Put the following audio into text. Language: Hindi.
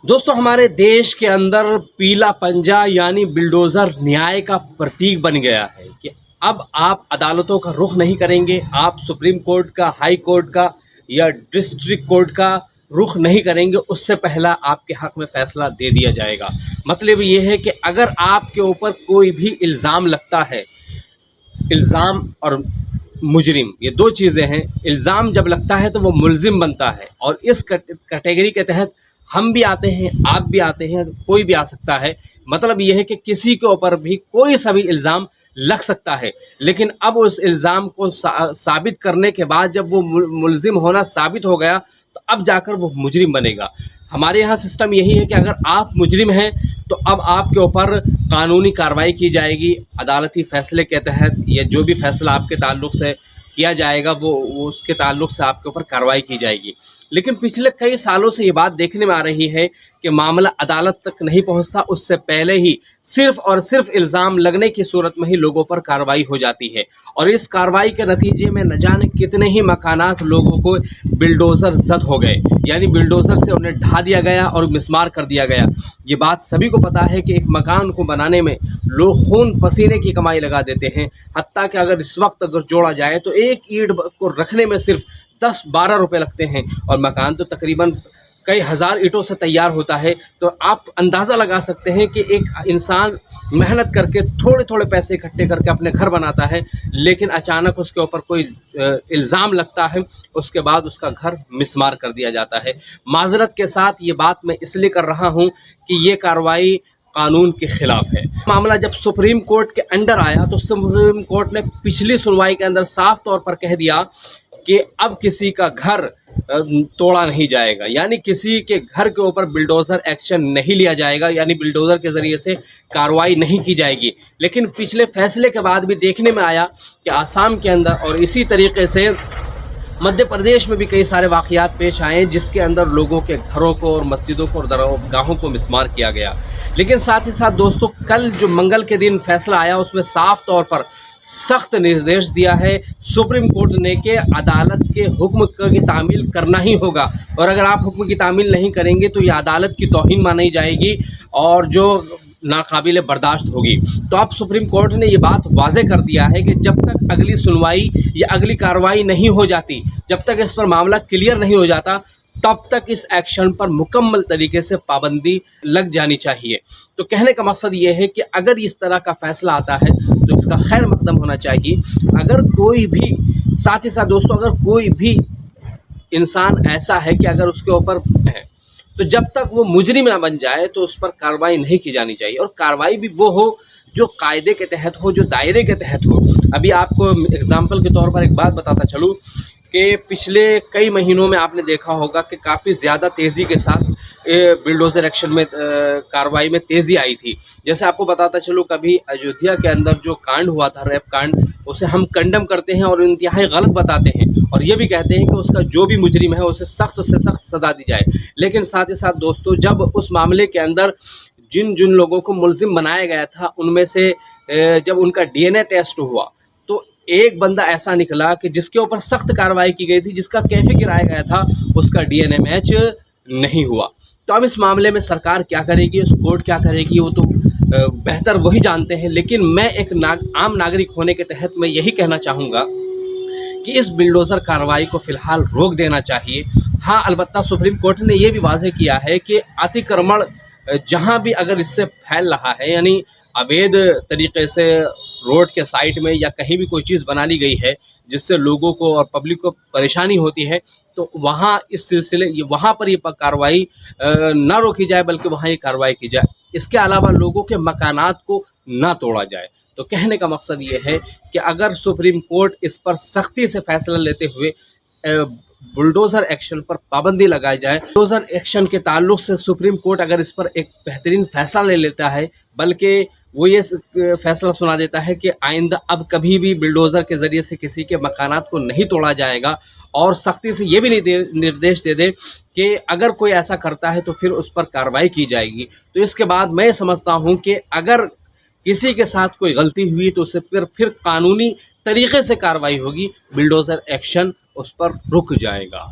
दोस्तों, हमारे देश के अंदर पीला पंजा यानी बिल्डोज़र न्याय का प्रतीक बन गया है कि अब आप अदालतों का रुख नहीं करेंगे, आप सुप्रीम कोर्ट का, हाई कोर्ट का या डिस्ट्रिक्ट कोर्ट का रुख नहीं करेंगे, उससे पहला आपके हक़ में फ़ैसला दे दिया जाएगा। मतलब ये है कि अगर आपके ऊपर कोई भी इल्ज़ाम लगता है, इल्ज़ाम और मुजरिम ये दो चीज़ें हैं। इल्ज़ाम जब लगता है तो वो मुल्ज़िम बनता है और इस कैटेगरी के तहत हम भी आते हैं, आप भी आते हैं, कोई भी आ सकता है। मतलब ये है कि किसी के ऊपर भी कोई सा भी इल्ज़ाम लग सकता है, लेकिन अब उस इल्ज़ाम को साबित करने के बाद जब वो मुल्ज़िम होना साबित हो गया तो अब जाकर वो मुजरिम बनेगा। हमारे यहाँ सिस्टम यही है कि अगर आप मुजरिम हैं तो अब आपके ऊपर कानूनी कार्रवाई की जाएगी। अदालती फ़ैसले के तहत या जो भी फ़ैसला आपके ताल्लुक़ से किया जाएगा वो उसके ताल्लुक़ से आपके ऊपर कार्रवाई की जाएगी। लेकिन पिछले कई सालों से ये बात देखने में आ रही है कि मामला अदालत तक नहीं पहुंचता, उससे पहले ही सिर्फ़ और सिर्फ इल्ज़ाम लगने की सूरत में ही लोगों पर कार्रवाई हो जाती है और इस कार्रवाई के नतीजे में न जाने कितने ही मकानात लोगों को बिल्डोज़र ज़द हो गए, यानी बिल्डोज़र से उन्हें ढा दिया गया और मिसमार कर दिया गया। ये बात सभी को पता है कि एक मकान को बनाने में लोग खून पसीने की कमाई लगा देते हैं। हत्ता कि अगर इस वक्त अगर जोड़ा जाए तो एक ईंट को रखने में सिर्फ 10-12 रुपए लगते हैं और मकान तो तकरीबन कई हज़ार ईंटों से तैयार होता है। तो आप अंदाज़ा लगा सकते हैं कि एक इंसान मेहनत करके थोड़े थोड़े पैसे इकट्ठे करके अपने घर बनाता है, लेकिन अचानक उसके ऊपर कोई इल्ज़ाम लगता है, उसके बाद उसका घर मिसमार कर दिया जाता है। माज़रत के साथ ये बात मैं इसलिए कर रहा हूँ कि ये कार्रवाई कानून के ख़िलाफ़ है। मामला जब सुप्रीम कोर्ट के अंडर आया तो सुप्रीम कोर्ट ने पिछली सुनवाई के अंदर साफ तौर पर कह दिया कि अब किसी का घर तोड़ा नहीं जाएगा, यानी किसी के घर के ऊपर बिल्डोज़र एक्शन नहीं लिया जाएगा, यानी बिल्डोज़र के ज़रिए से कार्रवाई नहीं की जाएगी। लेकिन पिछले फैसले के बाद भी देखने में आया कि आसाम के अंदर और इसी तरीके से मध्य प्रदेश में भी कई सारे वाक़यात पेश आए जिसके अंदर लोगों के घरों को और मस्जिदों को और दरगाहों को मिसमार किया गया। लेकिन साथ ही साथ दोस्तों, कल जो मंगल के दिन फैसला आया उसमें साफ तौर पर सख्त निर्देश दिया है सुप्रीम कोर्ट ने कि अदालत के हुक्म की तामील करना ही होगा और अगर आप हुक्म की तामील नहीं करेंगे तो ये अदालत की तौहीन मानी जाएगी और जो नाकाबिले बर्दाश्त होगी। तो अब सुप्रीम कोर्ट ने ये बात वाज़े कर दिया है कि जब तक अगली सुनवाई या अगली कार्रवाई नहीं हो जाती, जब तक इस पर मामला क्लियर नहीं हो जाता, तब तक इस एक्शन पर मुकम्मल तरीके से पाबंदी लग जानी चाहिए। तो कहने का मकसद ये है कि अगर इस तरह का फ़ैसला आता है तो इसका खैर मकदम होना चाहिए। अगर कोई भी साथ ही साथ दोस्तों, अगर कोई भी इंसान ऐसा है कि अगर उसके ऊपर है तो जब तक वो मुजरिम ना बन जाए तो उस पर कार्रवाई नहीं की जानी चाहिए और कार्रवाई भी वो हो जो कायदे के तहत हो, जो दायरे के तहत हो। अभी आपको एग्जाम्पल के तौर पर एक बात बताता चलूँ कि पिछले कई महीनों में आपने देखा होगा कि काफ़ी ज़्यादा तेज़ी के साथ बिल्डोज़र एक्शन में कार्रवाई में तेज़ी आई थी। जैसे आपको बताता चलूँ, कभी अयोध्या के अंदर जो कांड हुआ था, रेप कांड, उसे हम कंडम करते हैं और इंतहाई गलत बताते हैं और ये भी कहते हैं कि उसका जो भी मुजरिम है उसे सख्त से सख्त सज़ा दी जाए। लेकिन साथ ही साथ दोस्तों, जब उस मामले के अंदर जिन जिन लोगों को मुल्ज़िम बनाया गया था उनमें से जब उनका DNA टेस्ट हुआ तो एक बंदा ऐसा निकला कि जिसके ऊपर सख्त कार्रवाई की गई थी, जिसका कैफे गिराया गया था, उसका DNA मैच नहीं हुआ। तो अब इस मामले में सरकार क्या करेगी, उस कोर्ट क्या करेगी, वो तो बेहतर वही जानते हैं। लेकिन मैं एक आम नागरिक होने के तहत मैं यही कहना चाहूँगा कि इस बिल्डोज़र कार्रवाई को फ़िलहाल रोक देना चाहिए। हाँ, अलबत्ता सुप्रीम कोर्ट ने ये भी वाज़े किया है कि अतिक्रमण जहाँ भी अगर इससे फैल रहा है, यानी अवैध तरीके से रोड के साइड में या कहीं भी कोई चीज़ बना ली गई है जिससे लोगों को और पब्लिक को परेशानी होती है, तो वहाँ इस सिलसिले वहाँ पर ये कार्रवाई ना रोकी जाए बल्कि वहाँ ये कार्रवाई की जाए। इसके अलावा लोगों के मकानात को ना तोड़ा जाए। तो कहने का मकसद ये है कि अगर सुप्रीम कोर्ट इस पर सख्ती से फैसला लेते हुए बुलडोज़र एक्शन पर पाबंदी लगाई जाए, बुलडोज़र एक्शन के ताल्लुक़ से सुप्रीम कोर्ट अगर इस पर एक बेहतरीन फ़ैसला ले लेता है, बल्कि वो ये फैसला सुना देता है कि आइंदा अब कभी भी बिल्डोज़र के ज़रिए से किसी के मकानात को नहीं तोड़ा जाएगा और सख्ती से ये भी निर्देश दे दे कि अगर कोई ऐसा करता है तो फिर उस पर कार्रवाई की जाएगी। तो इसके बाद मैं समझता हूँ कि अगर किसी के साथ कोई गलती हुई तो उसे फिर कानूनी तरीके से कार्रवाई होगी, बिल्डोज़र एक्शन उस पर रुक जाएगा।